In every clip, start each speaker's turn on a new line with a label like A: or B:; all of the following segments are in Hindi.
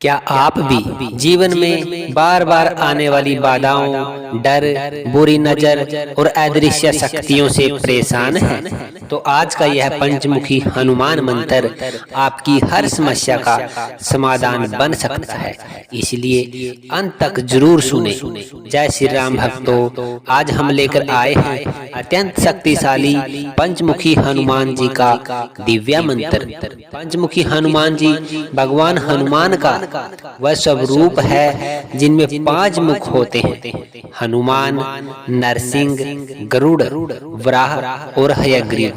A: क्या आप भी जीवन में बार बार आने वाली बाधाओं, डर, बुरी नजर और अदृश्य शक्तियों से परेशान हैं? तो आज का यह पंचमुखी हनुमान मंत्र आपकी हर समस्या का समाधान बन सकता है। इसलिए अंत तक जरूर सुने। जय श्री राम भक्तों, आज हम लेकर आए हैं अत्यंत शक्तिशाली पंचमुखी हनुमान जी का दिव्य मंत्र। पंचमुखी हनुमान जी भगवान हनुमान का वह सब रूप है जिनमें 5 मुख होते हैं। हनुमान, नरसिंह, गरुड़, वराह और हयग्रीव।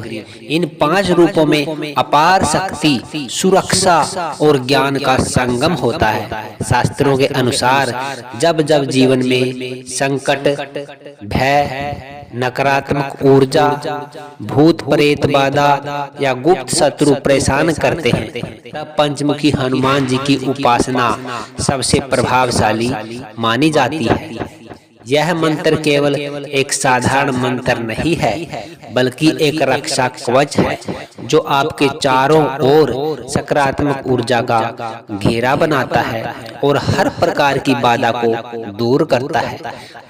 A: इन 5 रूपों में अपार शक्ति, सुरक्षा और ज्ञान का संगम होता है। शास्त्रों के अनुसार जब जब जीवन में संकट, भय, नकारात्मक ऊर्जा, भूत प्रेत बाधा या गुप्त शत्रु परेशान करते हैं, तब पंचमुखी हनुमान जी की उपासना सबसे प्रभावशाली मानी जाती है। यह मंत्र केवल एक साधारण मंत्र नहीं है, बल्कि एक रक्षा कवच है जो आपके चारों ओर सकारात्मक ऊर्जा का घेरा बनाता है और हर प्रकार की बाधा को दूर करता है।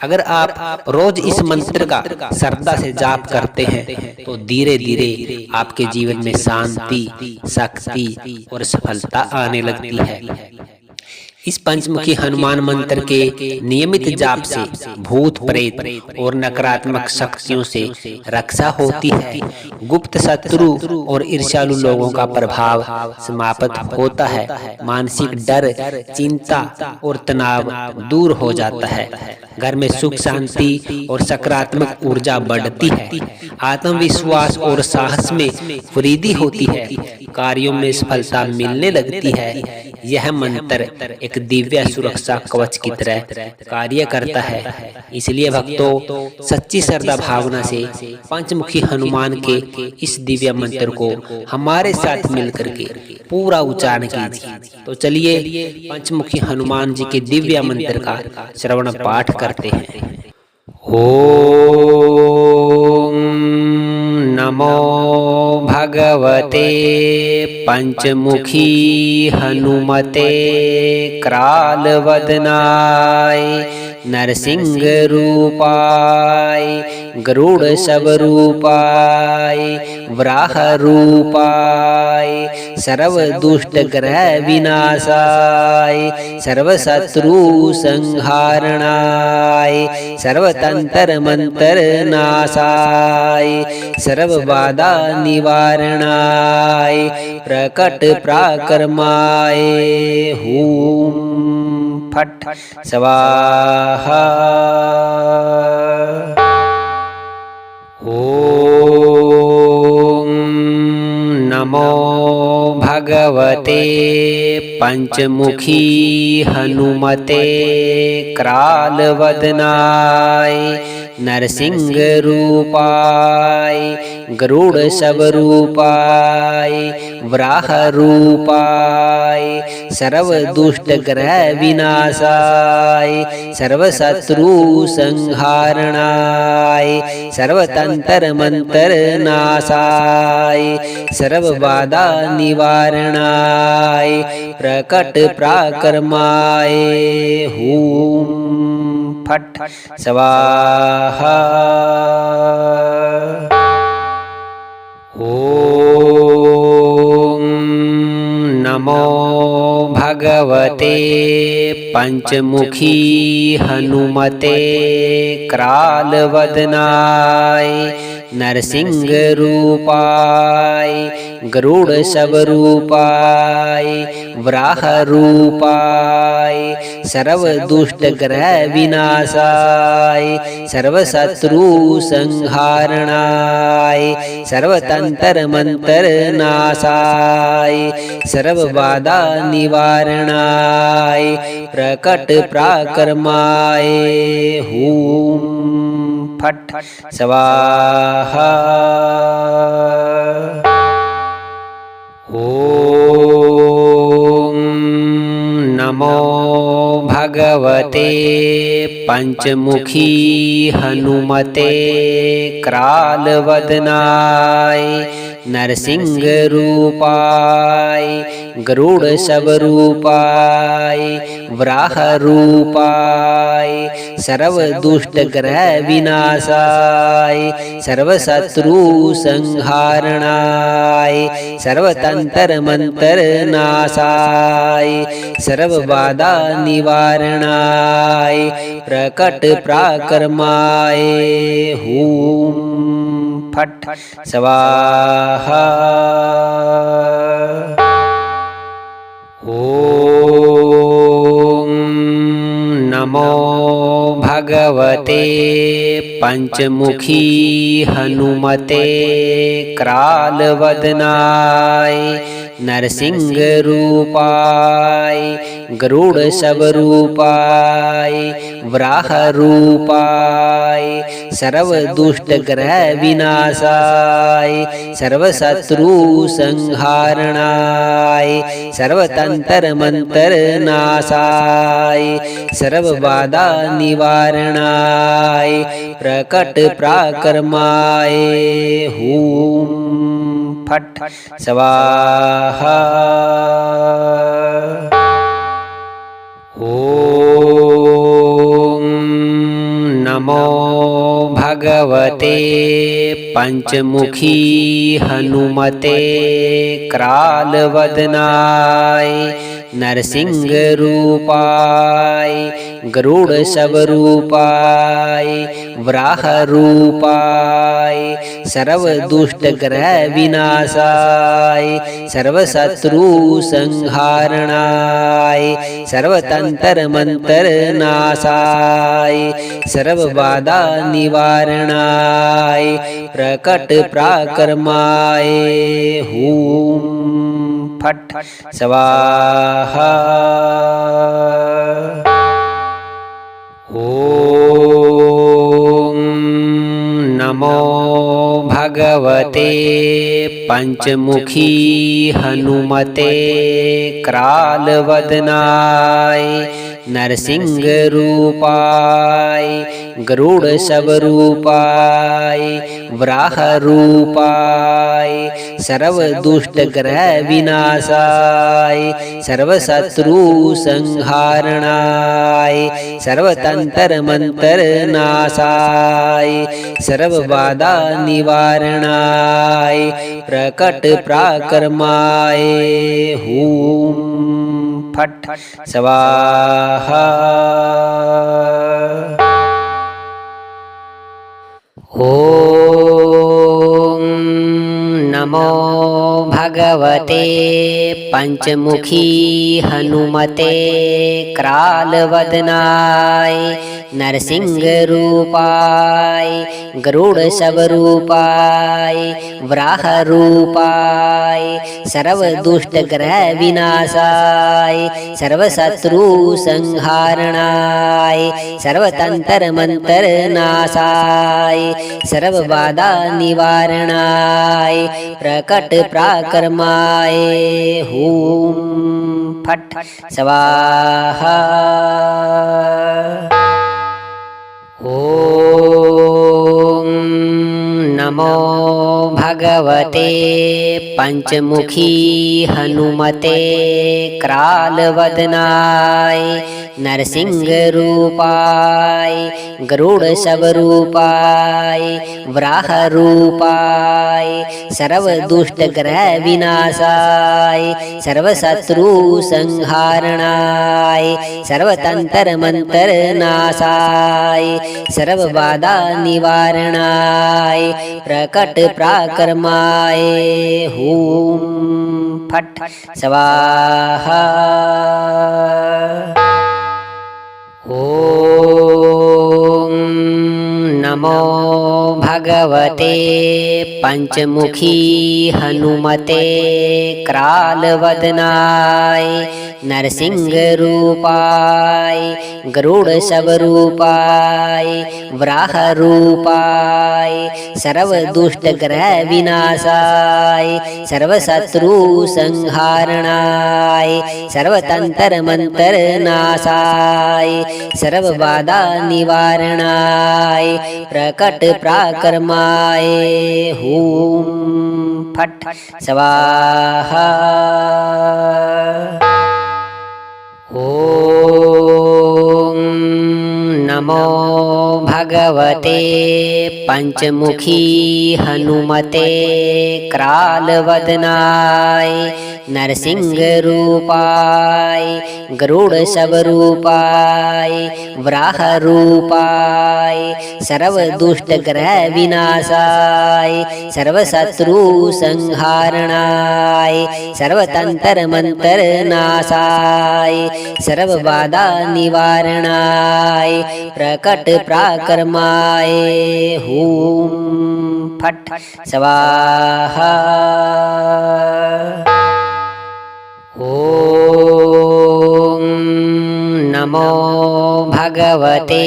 A: अगर आप रोज इस मंत्र का श्रद्धा से जाप करते हैं तो धीरे धीरे आपके जीवन में शांति, शक्ति और सफलता आने लगती है। इस पंचमुखी हनुमान मंत्र के नियमित जाप से भूत प्रेत और नकारात्मक शक्तियों से रक्षा होती है। गुप्त शत्रु और ईर्ष्यालु लोगों का प्रभाव समाप्त होता है। मानसिक डर, चिंता और तनाव दूर हो जाता है। घर में सुख शांति और सकारात्मक ऊर्जा बढ़ती है। आत्मविश्वास और साहस में वृद्धि होती है। कार्यों में सफलता मिलने लगती है। यह मंत्र एक दिव्य सुरक्षा कवच की तरह कार्य करता है। इसलिए भक्तों, सच्ची श्रद्धा भावना से पंचमुखी हनुमान के इस दिव्य मंत्र को हमारे साथ मिलकर के पूरा उच्चारण कीजिए। तो चलिए पंचमुखी हनुमान जी के दिव्य मंत्र का श्रवण पाठ करते हैं। ओम नमो भगवते पंचमुखी हनुमते क्रालवदनाय नरसिंह रूपाय गरुड़ शवरूपाय वराह रूपाय सर्व दुष्ट ग्रह विनाशाय सर्व शत्रु संहारणाय सर्व तंत्र मंत्र नाशाय सर्व बाधा निवारणाय प्रकट प्राकर्माय हूं फट स्वाहा। ओम नमो भगवते पंचमुखी हनुमते क्रालवदनाय नरसिंह रूपाय गरुड़ शवरूपाय वराह रूपाय सर्व दुष्ट ग्रह विनाशाय सर्व शत्रु संहारणाय सर्व तंत्र मंत्र नाशाय सर्व बाधा निवारणाय प्रकट प्राकर्माय हूं फट स्वाहा। ओम नमो भगवते पंचमुखी हनुमते क्रालवदनाय नरसिंह रूपाय गरुड़ शवरूपाय वराह रूपाय सर्व दुष्ट ग्रह विनाशाय सर्व शत्रु संहारणाय सर्व तंत्र मंत्र नाशाय सर्व बाधा निवारणाय प्रकट प्राकर्माय हूं फट स्वाहा। ओम नमो भगवते पंचमुखी हनुमते क्रालवदनाय नरसिंह रूपाय गरुड़ शबरूपाय वराह रूपाय सर्व दुष्ट ग्रह विनाशाय सर्व शत्रु संहारणाय सर्वतंत्र मंत्र नाशाय सर्व बाधा निवारणाय प्रकट पराक्रमाय हूं फट स्वाहा। ओम नमो भगवते पंचमुखी हनुमते क्रालवदनाय नरसिंह रूपाय गरुड़ शबरूपाय वराह रूपाय सर्व दुष्ट ग्रह विनाशाय सर्व शत्रु संहारणाय सर्वतंत्र मंत्र नाशाय सर्व बाधा निवारणाय प्रकट पराक्रमाय हूं फट स्वाहा। ओम नमो भगवते पंचमुखी हनुमते क्रालवदनाय नरसिंह रूपाय गरुड़ शबरूपाय वराह रूपाय सर्व दुष्ट ग्रह विनाशाय सर्व शत्रु संहारणाय सर्वतंत्र मंत्र नाशाय सर्व बाधा निवारणाय प्रकट पराक्रमाय हूं फट स्वाहा। ओम नमो भगवते पंचमुखी हनुमते क्रालवदनाय नरसिंह रूपाय गरुड़ शबरूपाय वराह रूपाय सर्व दुष्ट ग्रह विनाशाय सर्व शत्रु संहारणाय सर्वतंत्र मंत्र नाशाय सर्व बाधा निवारणाय प्रकट पराक्रमाय हूं फट स्वाहा। ओम नमो भगवते पंचमुखी हनुमते क्रालवदनाय नरसिंह रूपाय गरुड़ शबरूपाय वराह रूपाय सर्व दुष्ट ग्रह विनाशाय सर्व शत्रु संहारणाय सर्वतंत्र मंत्र नाशाय सर्व बाधा निवारणाय प्रकट पराक्रमाय हूं फट स्वाहा। ओम नमो भगवते पंचमुखी हनुमते क्रालवदनाय नरसिंह रूपाय गरुड़ शबरूपाय वराह रूपाय सर्व दुष्ट ग्रह विनाशाय सर्व शत्रु संहारणाय सर्वतंत्र मंत्र नाशाय सर्व बाधा निवारणाय प्रकट पराक्रमाय हूं फट स्वाहा। ओम नमो भगवते पंचमुखी हनुमते क्रालवदनाय नरसिंह रूपाय गरुड़ स्वरूपाय वराह रूपाय सर्व दुष्ट ग्रह विनाशाय सर्व शत्रु संहारणाय सर्व तंत्र मंत्र नाशाय सर्व बाधा निवारणाय प्रकट प्राकर्माय हूं फट स्वाहा। ओम नमो भगवते पंचमुखी हनुमते क्रालवदनाय नरसिंह रूपाय गरुड़ स्वरूपाय वराह रूपाय सर्व दुष्ट ग्रह विनाशाय सर्व शत्रु संहारणाय सर्व तंत्र मंत्र नाशाय सर्व बाधा निवारणाय प्रकट प्राकर्माय हूं फट स्वाहा। ओम नमो भगवते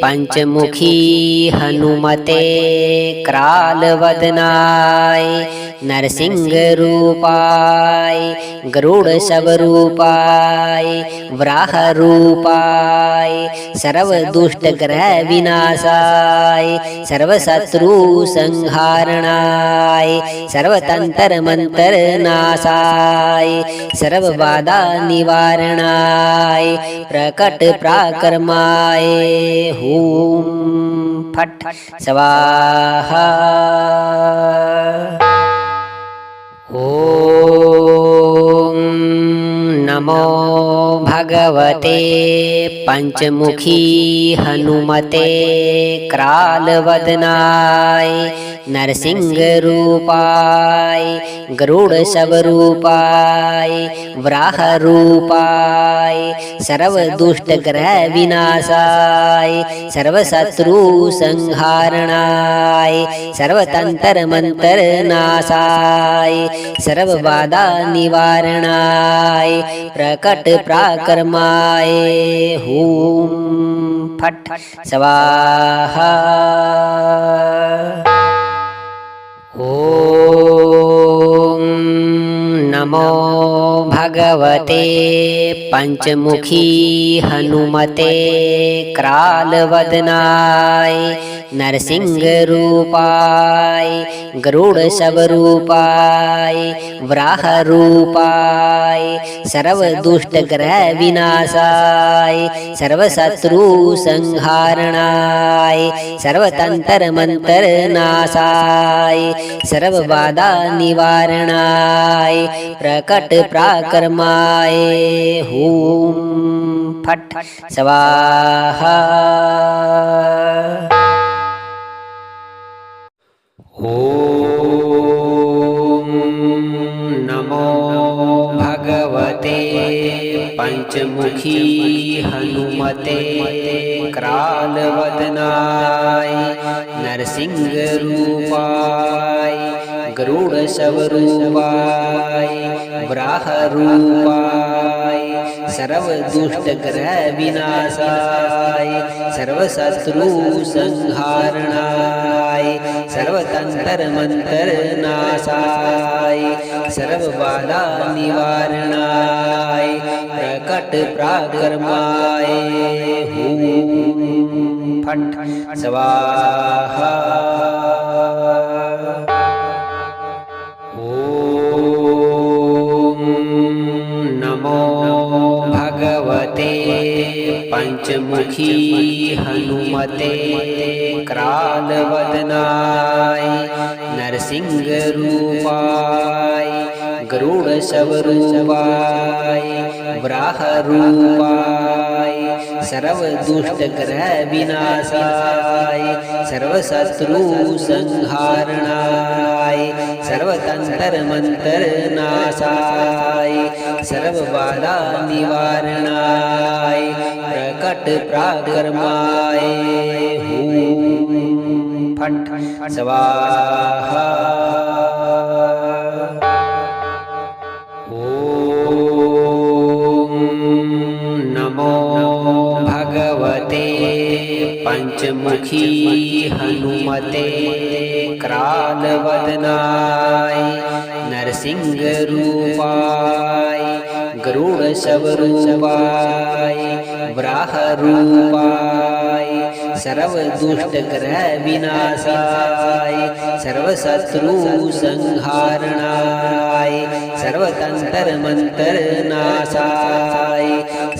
A: पंचमुखी हनुमते क्रालवदनाय नरसिंह रूपाय गरुड़ स्वरूपाय वराह रूपाय सर्व दुष्ट ग्रह विनाशाय सर्व शत्रु संहारणाय सर्व तंत्र मंत्र नाशाय सर्व बाधा निवारणाय प्रकट प्राकर्माय हूं फट स्वाहा। ओम नमो भगवते पंचमुखी हनुमते क्रालवदनाय नरसिंह रूपाय गरुड़ स्वरूपाय वराह रूपाय सर्व दुष्ट ग्रह विनाशाय सर्व शत्रु संहारणाय सर्व तंत्र मंत्र नाशाय सर्व बाधा निवारणाय प्रकट प्राकर्माय हूं फट स्वाहा। ओम नमो भगवते पंचमुखी हनुमते क्रालवदनाय नरसिंह रूपाय गरुड़ स्वरूपाय वराह रूपाय सर्व दुष्ट ग्रह विनाशाय सर्व शत्रु संहारणाय सर्व तंत्र मंत्र नाशाय सर्व बाधा निवारणाय प्रकट प्राकर्माय हूं फट स्वाहा। ओम नमो भगवते पंचमुखी हनुमते क्रालवदनाय नरसिंह रूपाय गरुड़ स्वरूपाय वराह रूपाय सर्व दुष्ट ग्रह विनाशाय सर्व शत्रु संहारणाय सर्व तंत्र मंत्र नाशाय सर्व बाधा निवारणाय प्रकट प्राकर्माय हूं फट स्वाहा। ओम नमो भगवते पंचमुखी हनुमते क्रालवदनाय नरसिंह रूपाय गरुड़ स्वरूपाय वराह रूपाय सर्व दुष्ट ग्रह विनाशाय सर्व शत्रु संहारणाय सर्व तंत्र मंत्र नाशाय सर्व बाधा निवारणाय प्रकट प्राकर्माय हूं फट स्वाहा। ओम पंचमुखी हनुमते कराल वदनाय नरसिंह रूपाय गरुड़ शवरूपाय वराह रूपाय सर्व दुष्ट ग्रह विनाशाय सर्व शत्रु संहारणाय सर्वतंत्र मंत्र नाशाय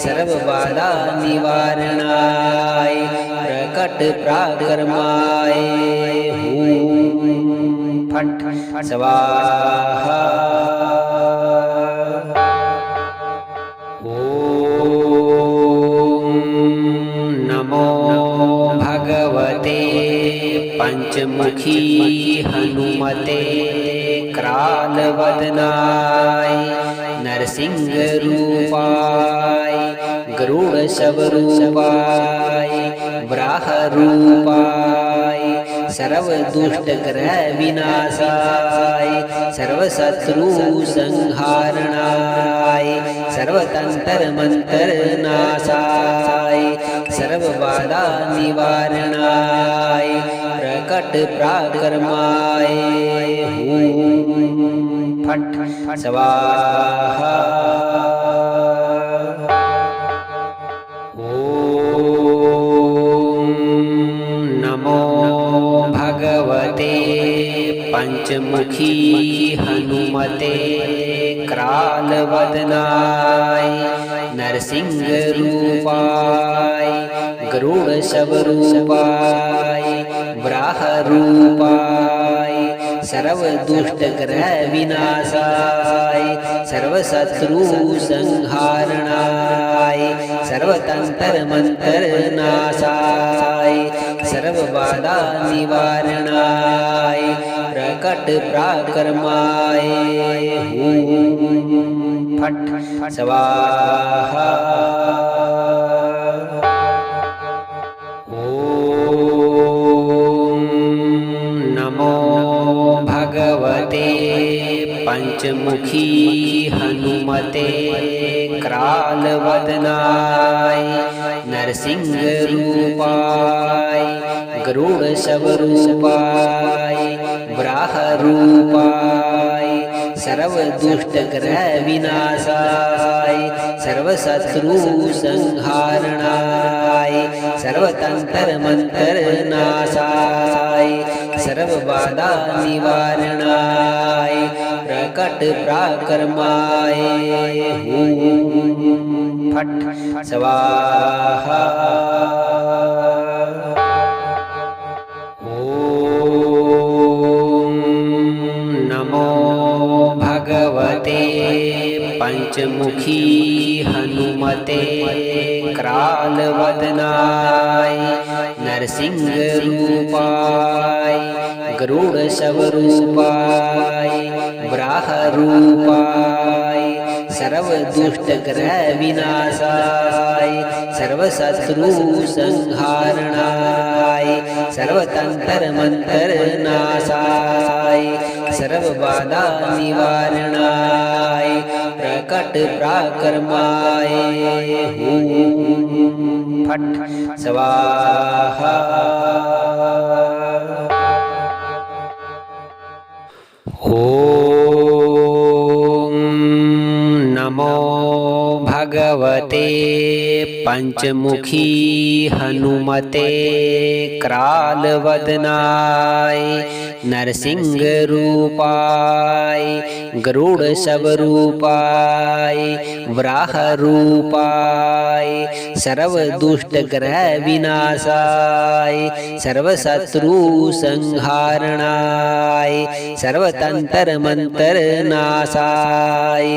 A: सर्व बाधा निवारणाय प्रकट प्राकर्माय हूं फट स्वाहा। भगवते पंचमुखी हनुमते कराल वदनाय नरसिंह रूपाय गरुड़ शवरूपाय वराह रूपाय सर्व दुष्ट ग्रह विनाशाय सर्व शत्रु संहारणाय सर्वतंत्र मंत्र नाशाय सर्व बाधा निवारणाय प्रकट प्राकर्माय हूं फट स्वाहा। भगवते पंचमुखी हनुमते कराल वदनाय नरसिंह रूपाय गरुड़ शवरूपाय वराह रूपाय सर्व दुष्ट ग्रह विनाशाय सर्व शत्रु संहारणाय सर्वतंत्र मंत्र नाशाय सर्व बाधा निवारणाय प्रकट प्राकर्माय हूं फट स्वाहा। भगवते पंचमुखी हनुमते कराल वदनाय नरसिंह रूपाय गरुड़ शवरूपाय वराह रूपाय सर्व दुष्ट ग्रह विनाशाय सर्व शत्रु संहारणाय सर्वतंत्र मंत्र नाशाय सर्व बाधा निवारणाय प्रकट प्राकर्माय हूं फट स्वाहा। भगवते पंचमुखी हनुमते कराल वदनाय नरसिंह रूपाय गरुड़ शवरूपाय वराह रूपाय सर्व दुष्ट ग्रह विनाशाय सर्व शत्रु संहारणाय सर्वतंत्र मंत्र नाशाय सर्व बाधा निवारणाय प्रकट प्राकर्माय हूं फट स्वाहा। भगवते पंचमुखी हनुमते कराल वदनाय नरसिंह रूपाय गरुड़ शवरूपाय वराह रूपाय सर्व दुष्ट ग्रह विनाशाय सर्व शत्रु संहारणाय सर्वतंत्र मंत्र नाशाय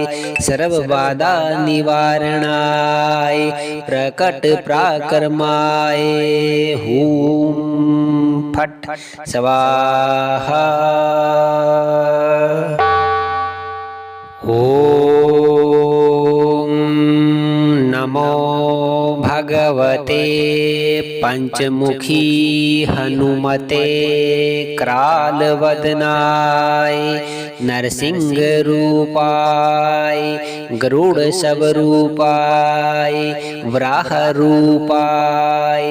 A: सर्व बाधा निवारणाय प्रकट प्राकर्माय हूं फट स्वाहा। ओम नमो भगवते पंचमुखी हनुमते कराल वदनाय नरसिंह रूपाय गरुड़ शवरूपाय वराह रूपाय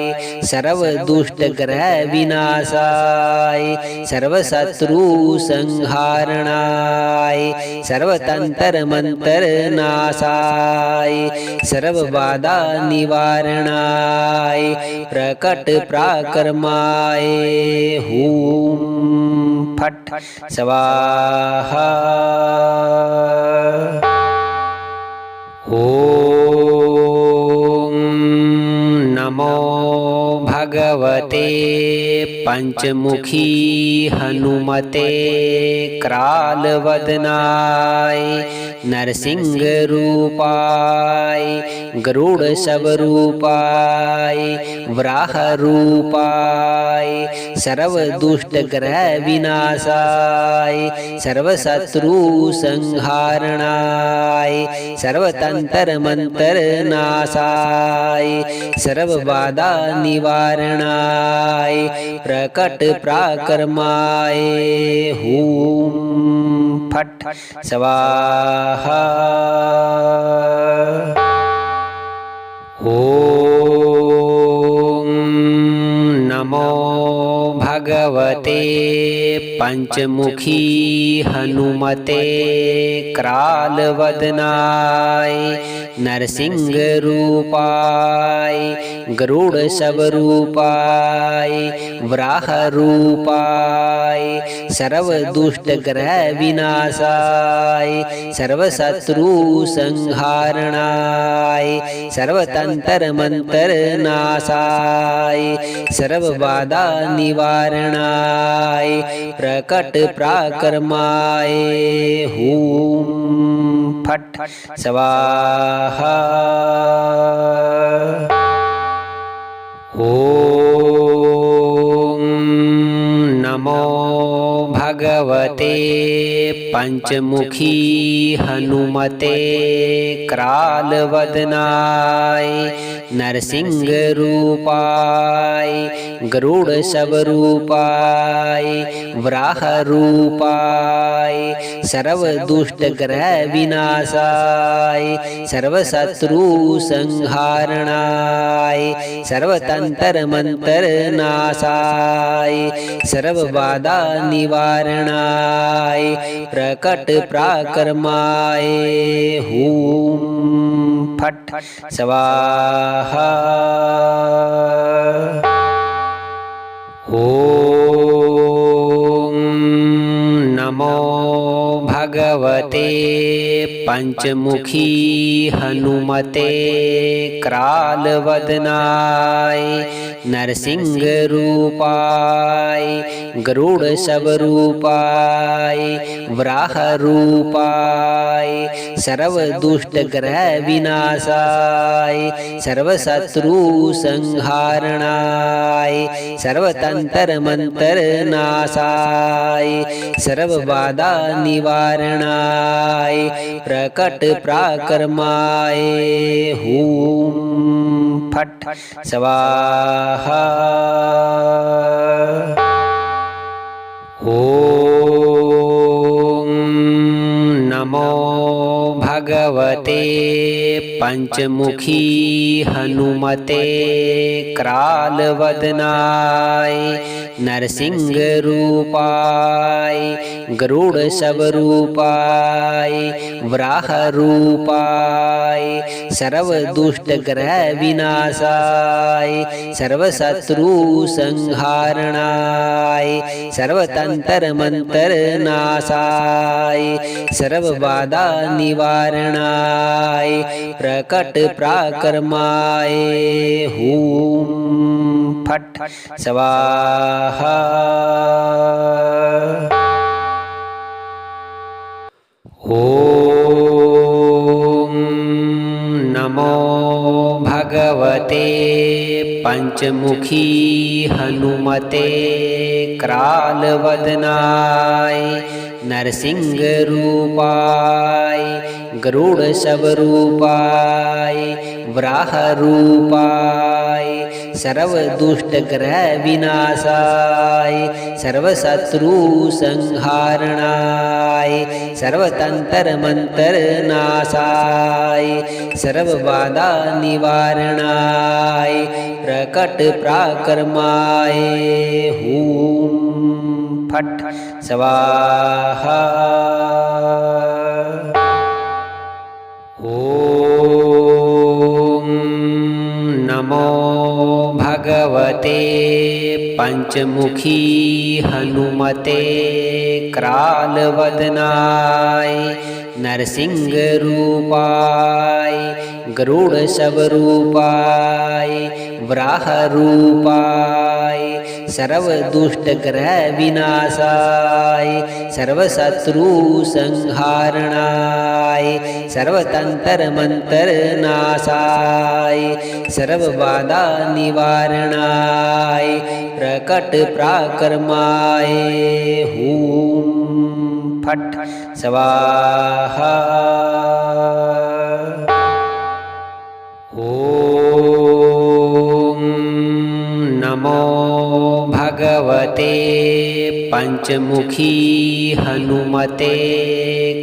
A: सर्व दुष्ट ग्रह विनाशाय सर्व शत्रु संहारणाय सर्वतंत्र मंत्र नाशाय सर्व बाधा निवारणाय प्रकट पराक्रमाय हूं फट स्वाहा। ओम नमो भगवते पंचमुखी हनुमते क्रालवदनाय नरसिंह रूपाय गरुड़ स्वरूपाय वराह रूपाय सर्व दुष्ट ग्रह विनाशाय सर्व शत्रु संहारणाय सर्वतंत्र मंत्र नाशाय सर्व बाधा निवारणाय प्रकट पराक्रमाय हूं फट स्वाहा। ओम नमो भगवते पंचमुखी हनुमते क्रालवदनाय नरसिंह रूपाय गरुड़ स्वरूपाय वराह रूपाय सर्व दुष्ट ग्रह विनाशाय सर्व शत्रु संहारणाय सर्वतंत्र मंत्र नाशाय सर्व बाधा निवारणाय प्रकट पराक्रमाय हूं फट स्वाहा। ओम नमो भगवते पंचमुखी हनुमते क्रालवदनाय नरसिंह रूपाय गरुड़ स्वरूपाय वराह रूपाय सर्व दुष्ट ग्रह विनाशाय सर्व शत्रु संहारणाय सर्वतंत्र मंत्र नाशाय सर्व बाधा निवारणाय प्रकट पराक्रमाय हूं फट स्वाहा। ओम नमो भगवते पंचमुखी हनुमते क्रालवदनाय नरसिंह रूपाय गरुड़ स्वरूपाय वराह रूपाय सर्व दुष्ट ग्रह विनाशाय सर्व शत्रु संहारणाय सर्वतंत्र मंत्र नाशाय सर्व बाधा निवारणाय प्रकट पराक्रमाय हूं फट स्वाहा। ओम नमो भगवते पंचमुखी हनुमते क्रालवदनाय नरसिंह रूपाय गरुड़ स्वरूपाय वराह रूपाय सर्व दुष्ट ग्रह विनाशाय सर्व शत्रु संहारणाय सर्वतंत्र मंत्र नाशाय सर्व बाधा निवारणाय प्रकट पराक्रमाय हूं फट स्वाहा। ओम नमो भगवते पंचमुखी हनुमते क्रालवदनाय नरसिंह रूपाय गरुड़ स्वरूपाय वराह रूपाय सर्व दुष्ट ग्रह विनाशाय सर्व शत्रु संहारणाय सर्व तंत्र मंत्र नाशाय सर्व बाधा निवारणाय प्रकट पराक्रमाय हूं फट स्वाहा। ओम नमो भगवते पंचमुखी हनुमते क्रालवदनाय नरसिंह रूपाय गरुड़ स्वरूपाय वराह रूपाय सर्व दुष्ट ग्रह विनाशाय सर्व शत्रु संहारणाय सर्व तंत्र मंत्र नाशाय सर्व बाधा निवारणाय प्रकट पराक्रमाय हूं फट स्वाहा। ओम नमो भगवते पंचमुखी हनुमते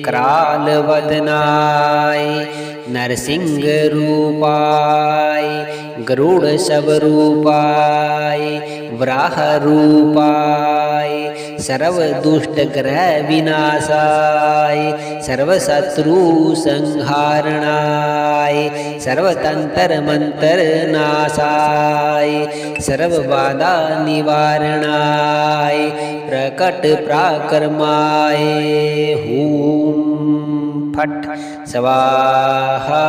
A: क्रालवदनाय नरसिंह रूपाय गरुड़ स्वरूपाय वराह रूपाय सर्व दुष्ट ग्रह विनाशाय सर्व शत्रु संहारणाय सर्व तंत्र मंत्र नाशाय सर्व बाधा निवारणाय प्रकट पराक्रमाय हूं फट स्वाहा।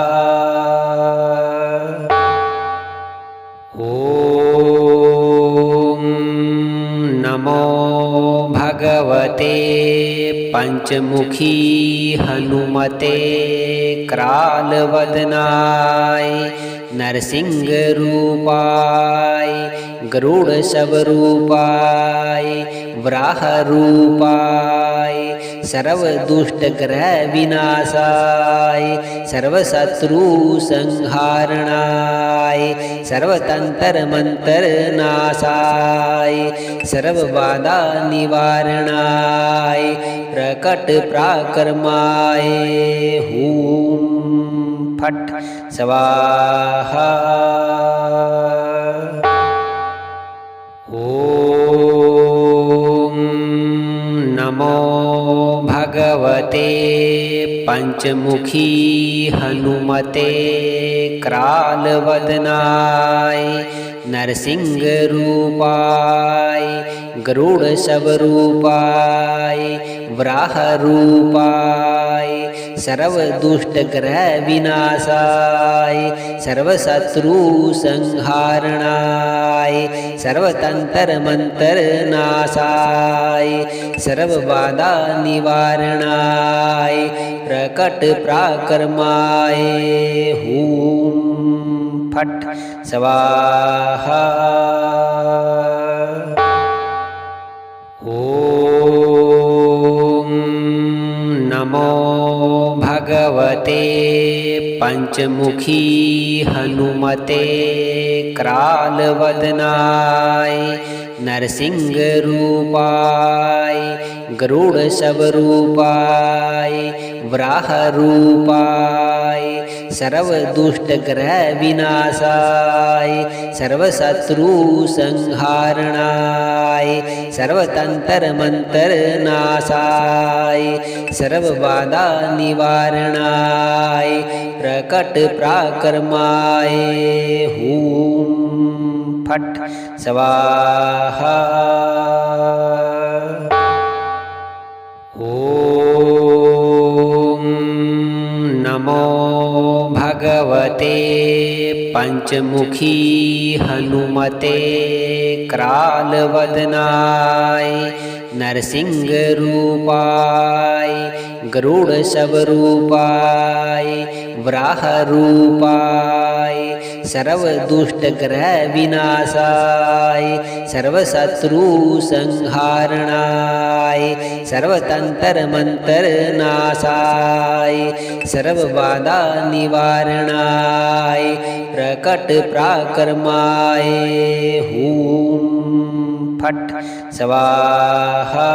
A: ओम नमो भगवते पंचमुखी हनुमते क्रालवदनाय नरसिंह रूपाय गरुड़ स्वरूपाय वराह रूपाय सर्व दुष्ट ग्रह विनाशाय सर्व शत्रु संहारणाय सर्व तंत्र मंत्र नाशाय सर्व बाधा निवारणाय प्रकट पराक्रमाय हूं फट स्वाहा। ओम नमो भगवते पंचमुखी हनुमते क्रालवदनाय नरसिंह रूपाय गरुड़ स्वरूपाय वराह रूपाय सर्व दुष्ट ग्रह विनाशाय सर्व शत्रु संहारणाय सर्व तंत्र मंत्र नाशाय सर्व बाधा निवारणाय प्रकट पराक्रमाय हूं फट स्वाहा। ओम नमो भगवते पंचमुखी हनुमते क्रालवदनाय नरसिंह रूपाय गरुड़ स्वरूपाय वराह रूपाय सर्व दुष्ट ग्रह विनाशाय सर्व शत्रु संहारणाय सर्व तंत्र मंत्र नाशाय सर्व बाधा निवारणाय प्रकट पराक्रमाय हूं फट स्वाहा। ओम नमो भगवते पंचमुखी हनुमते क्रालवदनाय नरसिंह रूपाय गरुड़ शव रूपाय वराह रूपाय सर्व दुष्ट ग्रह विनाशाय सर्व शत्रु संहारणाय सर्वतंत्र मंत्र नाशाय सर्व बाधा निवारणाय प्रकट पराक्रमाय हूं फट स्वाहा।